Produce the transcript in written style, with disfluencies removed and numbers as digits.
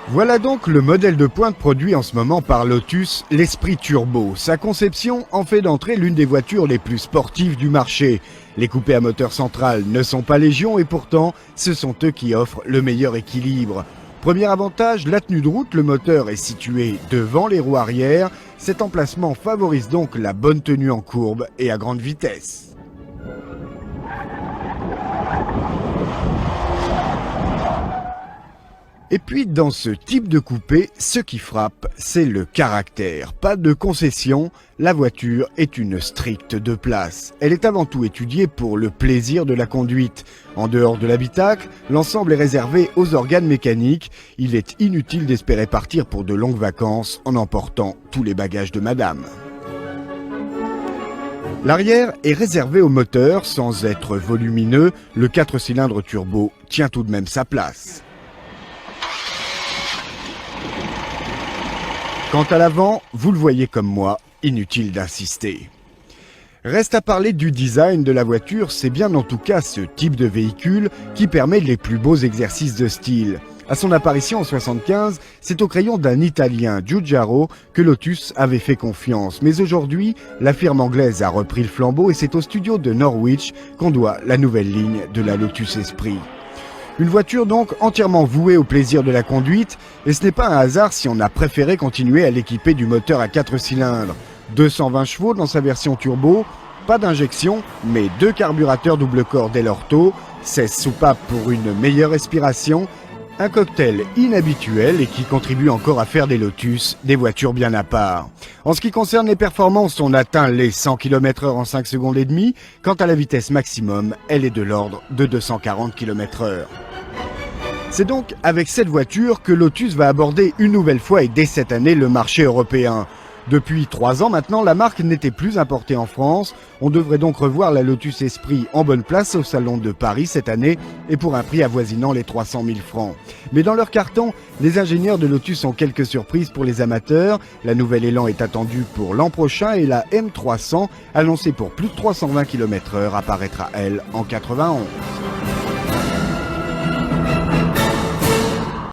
Voilà donc le modèle de pointe produit en ce moment par Lotus, l'Esprit Turbo. Sa conception en fait d'entrée l'une des voitures les plus sportives du marché. Les coupés à moteur central ne sont pas légion et pourtant, ce sont eux qui offrent le meilleur équilibre. Premier avantage, la tenue de route, le moteur est situé devant les roues arrière. Cet emplacement favorise donc la bonne tenue en courbe et à grande vitesse. Et puis dans ce type de coupé, ce qui frappe, c'est le caractère. Pas de concession, la voiture est une stricte deux places. Elle est avant tout étudiée pour le plaisir de la conduite. En dehors de l'habitacle, l'ensemble est réservé aux organes mécaniques. Il est inutile d'espérer partir pour de longues vacances en emportant tous les bagages de madame. L'arrière est réservé au moteur, sans être volumineux, le 4 cylindres turbo tient tout de même sa place. Quant à l'avant, vous le voyez comme moi, inutile d'insister. Reste à parler du design de la voiture, c'est bien en tout cas ce type de véhicule qui permet les plus beaux exercices de style. À son apparition en 1975, c'est au crayon d'un Italien, Giugiaro, que Lotus avait fait confiance. Mais aujourd'hui, la firme anglaise a repris le flambeau et c'est au studio de Norwich qu'on doit la nouvelle ligne de la Lotus Esprit. Une voiture donc entièrement vouée au plaisir de la conduite, et ce n'est pas un hasard si on a préféré continuer à l'équiper du moteur à 4 cylindres. 220 chevaux dans sa version turbo, pas d'injection, mais 2 carburateurs double corps Dell'Orto, 16 soupapes pour une meilleure respiration, un cocktail inhabituel et qui contribue encore à faire des Lotus des voitures bien à part. En ce qui concerne les performances, on atteint les 100 km/h en 5 secondes et demie. Quant à la vitesse maximum, elle est de l'ordre de 240 km/h. C'est donc avec cette voiture que Lotus va aborder une nouvelle fois et dès cette année le marché européen. Depuis 3 ans maintenant, la marque n'était plus importée en France. On devrait donc revoir la Lotus Esprit en bonne place au Salon de Paris cette année et pour un prix avoisinant les 300 000 francs. Mais dans leur carton, les ingénieurs de Lotus ont quelques surprises pour les amateurs. La nouvelle Élan est attendue pour l'an prochain et la M300, annoncée pour plus de 320 km/h, apparaîtra elle en 91.